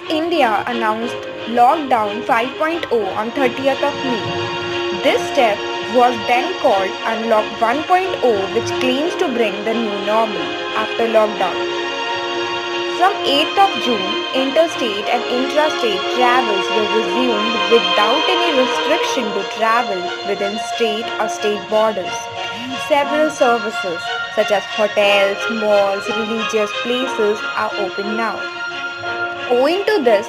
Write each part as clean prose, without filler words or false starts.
India announced Lockdown 5.0 on 30th of May. This step was then called Unlock 1.0, which claims to bring the new normal after lockdown. From 8th of June, interstate and intrastate travels were resumed without any restriction to travel within state or state borders. Several services such as hotels, malls, religious places are open now. Owing to this,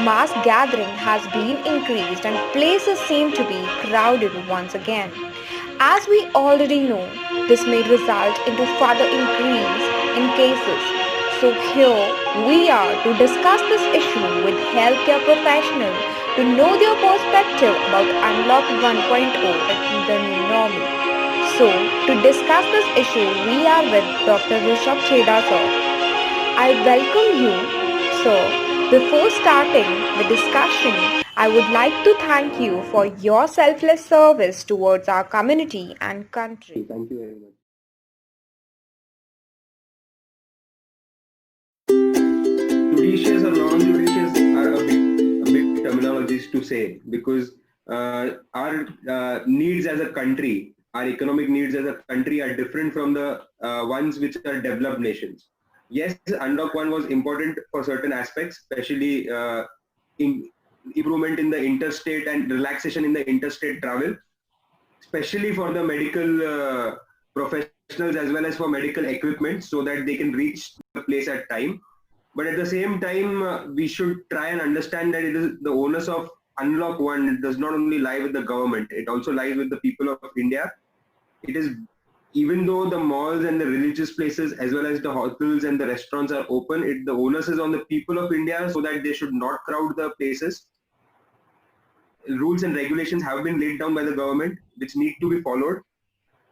mass gathering has been increased and places seem to be crowded once again. As we already know, this may result into further increase in cases. So here we are to discuss this issue with healthcare professionals to know their perspective about Unlock 1.0 and the new normal. So to discuss this issue, we are with Dr. Rishabh Cheda sir. I welcome you, sir. Before starting the discussion, I would like to thank you for your selfless service towards our community and country. Thank you very much. Judicious or non-judicious are a big terminologies to say because our needs as a country, our economic needs as a country are different from the ones which are developed nations. Yes, Unlock 1 was important for certain aspects, especially in improvement in the interstate and relaxation in the interstate travel, especially for the medical professionals as well as for medical equipment so that they can reach the place at time. But at the same time, we should try and understand that it is the onus of Unlock 1. It does not only lie with the government, it also lies with the people of India. It is, even though the malls and the religious places as well as the hotels and the restaurants are open, the onus is on the people of India so that they should not crowd the places. Rules and regulations have been laid down by the government which need to be followed,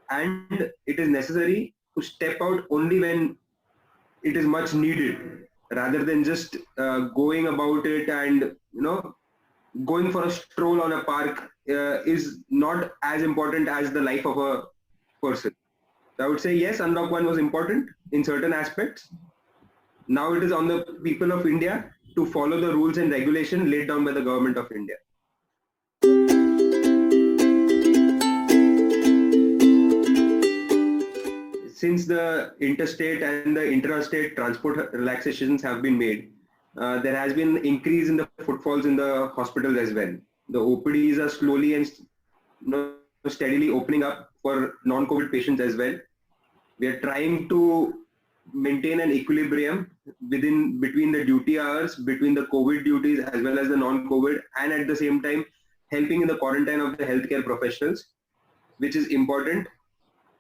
and it is necessary to step out only when it is much needed rather than just going about it and going for a stroll on a park is not as important as the life of a person. So I would say yes, Unlock 1 was important in certain aspects. Now it is on the people of India to follow the rules and regulation laid down by the government of India. Since the interstate and the intrastate transport relaxations have been made, there has been increase in the footfalls in the hospitals as well. The OPDs are slowly and steadily opening up for non-COVID patients as well. We are trying to maintain an equilibrium between the duty hours, between the COVID duties as well as the non-COVID, and at the same time helping in the quarantine of the healthcare professionals, which is important.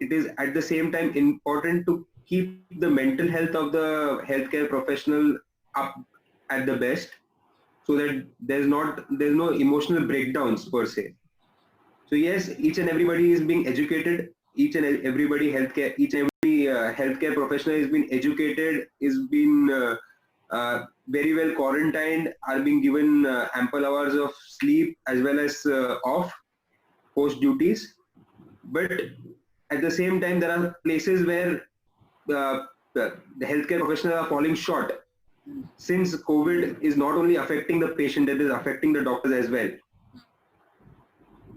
It is at the same time important to keep the mental health of the healthcare professional up at the best so that there's no emotional breakdowns per se. So yes, each and everybody is being educated. Each and every healthcare professional is being educated, is being very well quarantined, are being given ample hours of sleep as well as off post duties. But at the same time, there are places where the healthcare professionals are falling short. Since COVID is not only affecting the patient, it is affecting the doctors as well.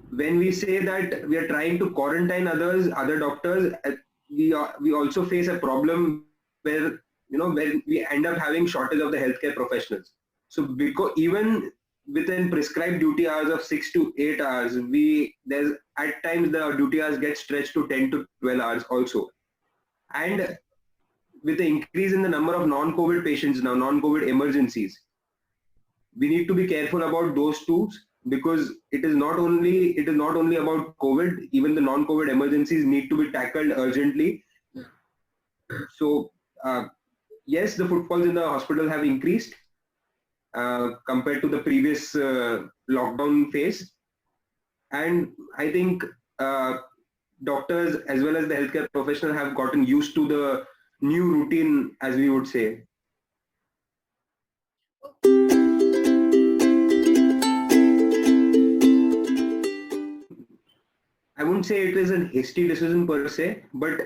When we say that we are trying to quarantine other doctors, we also face a problem where when we end up having shortage of the healthcare professionals. So because even within prescribed duty hours of 6 to 8 hours, there's at times the duty hours get stretched to 10 to 12 hours also. And with the increase in the number of non-COVID patients now, non-COVID emergencies, we need to be careful about those two, because it is not only about COVID. Even the non-COVID emergencies need to be tackled urgently. So yes, the footfalls in the hospital have increased compared to the previous lockdown phase, and I think doctors as well as the healthcare professionals have gotten used to the new routine, as we would say. I wouldn't say it is a hasty decision per se, but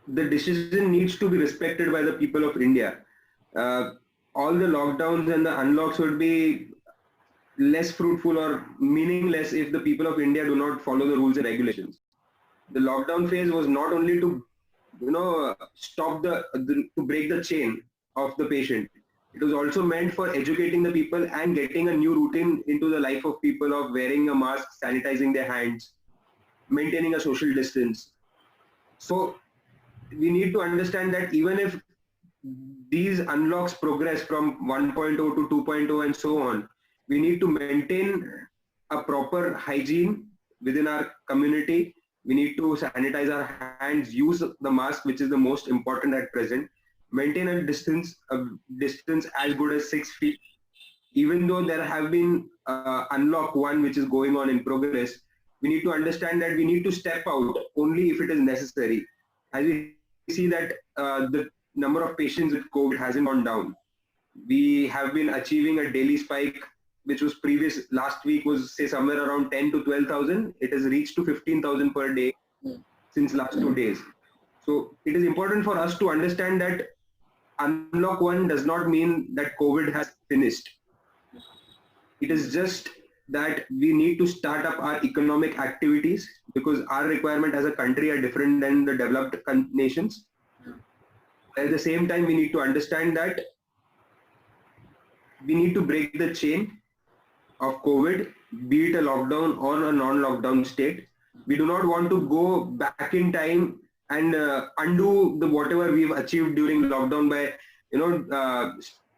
the decision needs to be respected by the people of India. all the lockdowns and the unlocks would be less fruitful or meaningless if the people of India do not follow the rules and regulations. The lockdown phase was not only to, stop to break the chain of the patient. It was also meant for educating the people and getting a new routine into the life of people of wearing a mask, sanitizing their hands, maintaining a social distance. So we need to understand that even if these unlocks progress from 1.0 to 2.0 and so on, we need to maintain a proper hygiene within our community. We need to sanitize our hands, use the mask, which is the most important at present, maintain a distance as good as 6 feet. Even though there have been unlock one, which is going on in progress, we need to understand that we need to step out only if it is necessary. As we see that the number of patients with COVID hasn't gone down. We have been achieving a daily spike, which was previous last week was say somewhere around 10 to 12,000. It has reached to 15,000 per day since last 2 days. So it is important for us to understand that unlock one does not mean that COVID has finished. It is just that we need to start up our economic activities because our requirement as a country are different than the developed nations. At the same time, we need to understand that we need to break the chain of COVID, be it a lockdown or a non-lockdown state. We do not want to go back in time and undo the whatever we've achieved during lockdown by,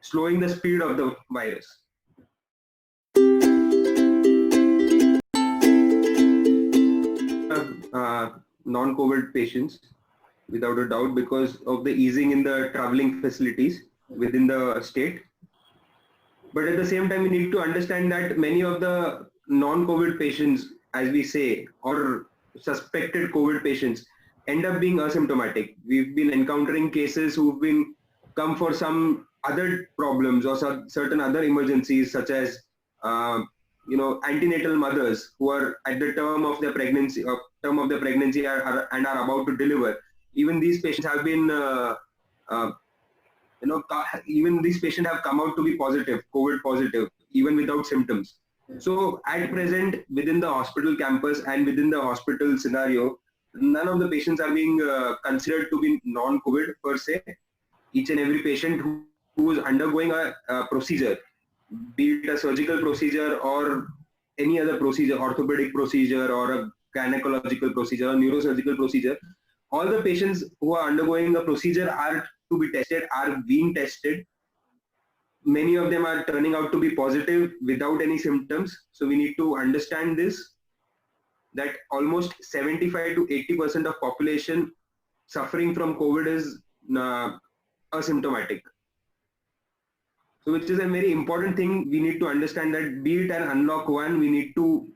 slowing the speed of the virus. Non-COVID patients, without a doubt, because of the easing in the traveling facilities within the state. But at the same time, we need to understand that many of the non-COVID patients, as we say, or suspected COVID patients, end up being asymptomatic. We've been encountering cases who've been come for some other problems or certain other emergencies, such as antenatal mothers who are at the term of their pregnancy and are about to deliver. Even these patients have been even these patients have come out to be positive, COVID positive, even without symptoms. So at present, within the hospital campus and within the hospital scenario, none of the patients are being considered to be non-COVID per se. Each and every patient who is undergoing a procedure, be it a surgical procedure or any other procedure, orthopedic procedure or a gynecological procedure or neurosurgical procedure, all the patients who are undergoing a procedure are to be tested, are being tested. Many of them are turning out to be positive without any symptoms. So we need to understand this, that almost 75 to 80% of population suffering from COVID is asymptomatic. So which is a very important thing. We need to understand that be it an unlock one, we need to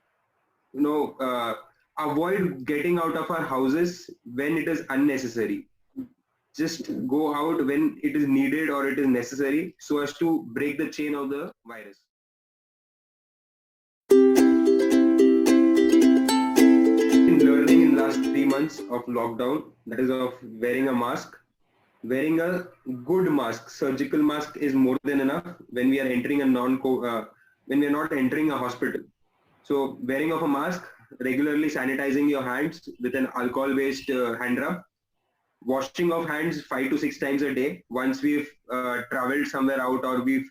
avoid getting out of our houses when it is unnecessary. Just go out when it is needed or it is necessary so as to break the chain of the virus. In learning in last 3 months of lockdown, that is of wearing a mask. Wearing a good mask, surgical mask, is more than enough when we are entering when we are not entering a hospital. So wearing of a mask, regularly sanitizing your hands with an alcohol-based hand rub, washing of hands 5 to 6 times a day. Once we've traveled somewhere out or we've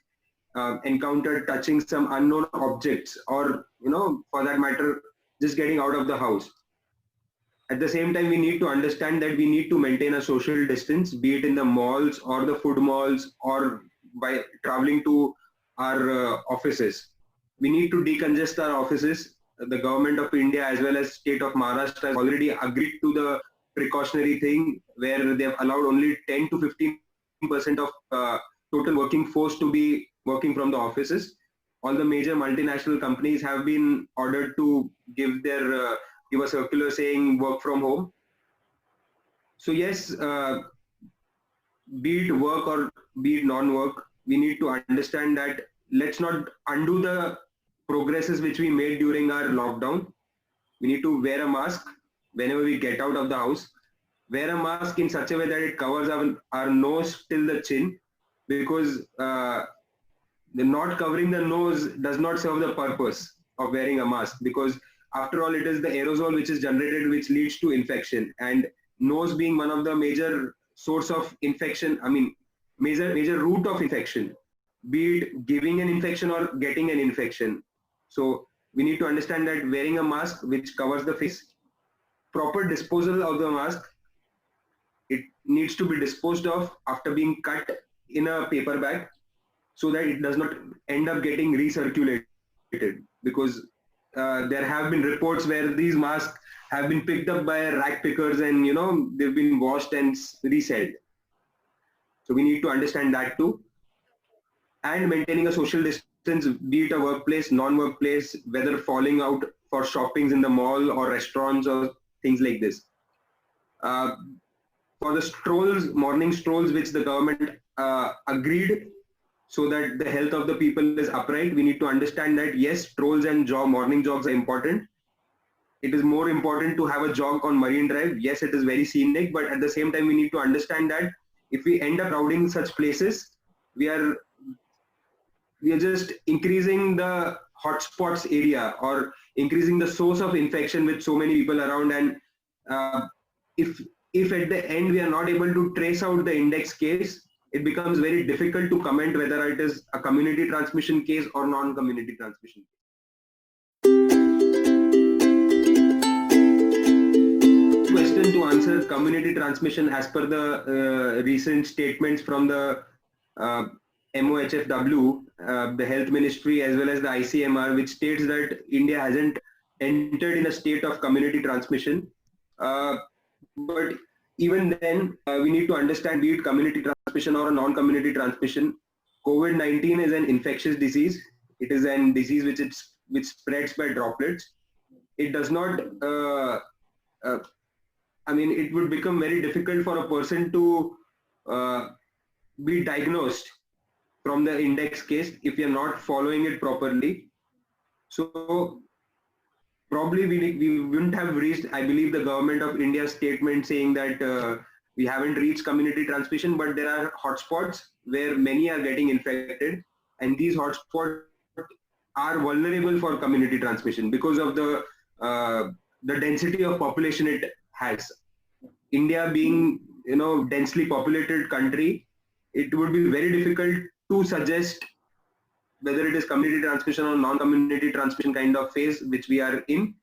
encountered touching some unknown objects, or for that matter, just getting out of the house. At the same time, we need to understand that we need to maintain a social distance, be it in the malls or the food malls or by traveling to our offices. We need to decongest our offices. The government of India as well as state of Maharashtra has already agreed to the precautionary thing where they have allowed only 10 to 15% of total working force to be working from the offices. All the major multinational companies have been ordered to give a circular saying work from home. So yes, be it work or be it non-work, we need to understand that let's not undo the progresses which we made during our lockdown. We need to wear a mask whenever we get out of the house. Wear a mask in such a way that it covers our nose till the chin. because the not covering the nose does not serve the purpose of wearing a mask, because after all, it is the aerosol which is generated which leads to infection, and nose being one of the major source of infection, I mean major route of infection, be it giving an infection or getting an infection. So we need to understand that wearing a mask which covers the face, proper disposal of the mask, it needs to be disposed of after being cut in a paper bag, so that it does not end up getting recirculated, because there have been reports where these masks have been picked up by rag pickers and they've been washed and resold. So we need to understand that too. And maintaining a social distance, be it a workplace, non-workplace, whether falling out for shoppings in the mall or restaurants or things like this. For the strolls, morning strolls, which the government agreed so that the health of the people is upright, we need to understand that yes, strolls and morning jogs are important. It is more important to have a jog on Marine Drive. Yes, it is very scenic, but at the same time, we need to understand that if we end up crowding such places, we are just increasing the hotspots area or increasing the source of infection with so many people around. And if at the end we are not able to trace out the index case, it becomes very difficult to comment whether it is a community transmission case or non-community transmission case. Question to answer: community transmission, as per the recent statements from the MOHFW, the Health Ministry, as well as the ICMR, which states that India hasn't entered in a state of community transmission. But even then, we need to understand, be it community transmission or a non-community transmission, COVID-19 is an infectious disease. It is a disease which spreads by droplets. It does not, I mean, it would become very difficult for a person to be diagnosed from the index case if we are not following it properly. So probably we wouldn't have reached, I believe, the government of India's statement saying that we haven't reached community transmission, but there are hotspots where many are getting infected, and these hotspots are vulnerable for community transmission because of the density of population it has. India being, densely populated country, it would be very difficult to suggest whether it is community transmission or non-community transmission kind of phase which we are in.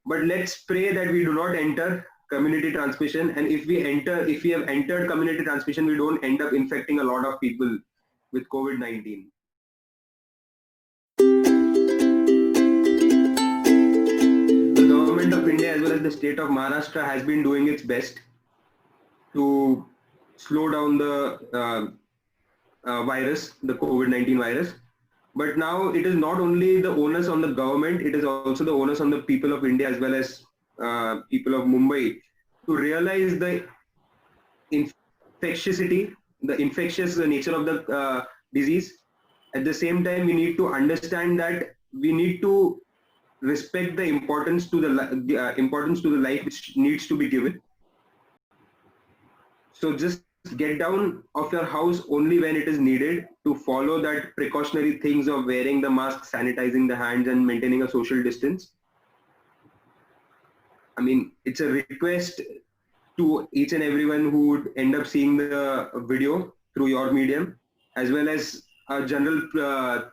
But let's pray that we do not enter community transmission, and if we have entered community transmission, we don't end up infecting a lot of people with COVID-19. The government of India as well as the state of Maharashtra has been doing its best to slow down the virus, the COVID-19 virus. But now it is not only the onus on the government, it is also the onus on the people of India as well as people of Mumbai to realize the infectiosity, the infectious nature of the disease. At the same time, we need to understand that we need to respect the importance to the life which needs to be given. So just get down of your house only when it is needed, to follow that precautionary things of wearing the mask, sanitizing the hands, and maintaining a social distance. I mean, it's a request to each and everyone who would end up seeing the video through your medium, as well as a general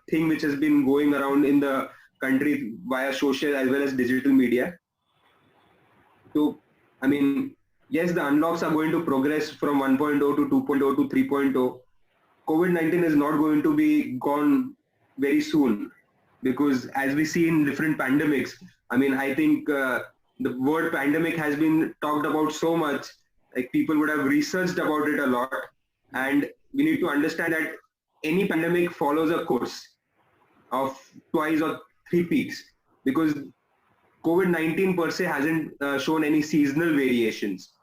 thing which has been going around in the country via social as well as digital media. So, I mean, yes, the unlocks are going to progress from 1.0 to 2.0 to 3.0. COVID-19 is not going to be gone very soon, because as we see in different pandemics, I mean, I think the word pandemic has been talked about so much, like people would have researched about it a lot. And we need to understand that any pandemic follows a course of twice or three peaks, because COVID-19 per se hasn't shown any seasonal variations.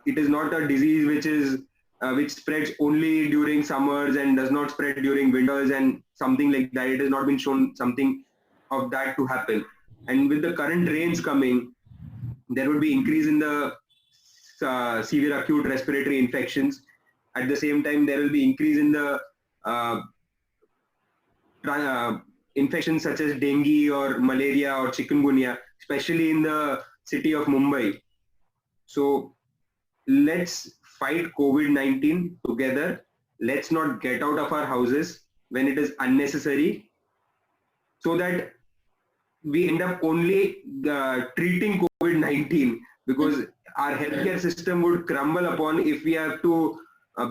It is not a disease which spreads only during summers and does not spread during winters and something like that. It has not been shown something of that to happen. And with the current rains coming, there would be increase in the severe acute respiratory infections. At the same time, there will be increase in the infections such as dengue or malaria or chikungunya, especially in the city of Mumbai. So let's fight COVID-19 together. Let's not get out of our houses when it is unnecessary, so that we end up only treating COVID-19, because our healthcare system would crumble upon if we have to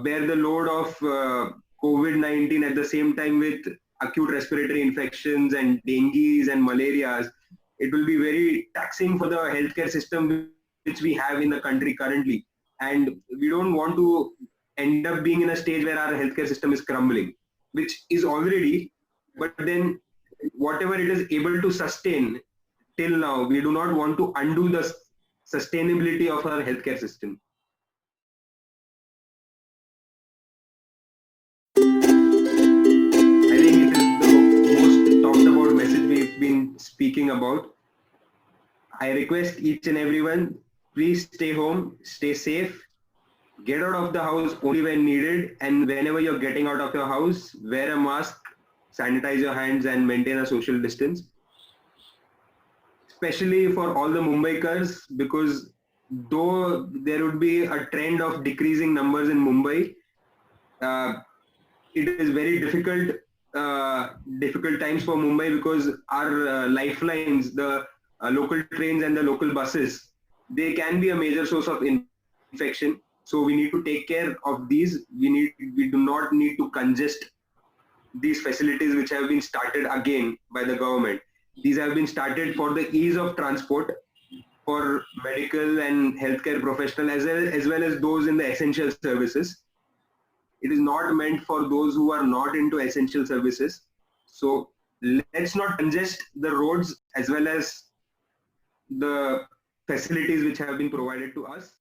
bear the load of COVID-19 at the same time with acute respiratory infections and dengues and malarias. It will be very taxing for the healthcare system which we have in the country currently. And we don't want to end up being in a stage where our healthcare system is crumbling, which is already, but then whatever it is able to sustain till now, we do not want to undo the sustainability of our healthcare system. I think it is the most talked about message we've been speaking about. I request each and everyone, please stay home, stay safe, get out of the house only when needed, and whenever you're getting out of your house, wear a mask, sanitize your hands, and maintain a social distance. Especially for all the Mumbaikars, because though there would be a trend of decreasing numbers in Mumbai, it is very difficult times for Mumbai, because our lifelines, the local trains and the local buses, they can be a major source of infection. So we need to take care of these. We do not need to congest these facilities which have been started again by the government. These have been started for the ease of transport for medical and healthcare professionals, as well as those in the essential services. It is not meant for those who are not into essential services. So let's not congest the roads as well as the facilities which have been provided to us.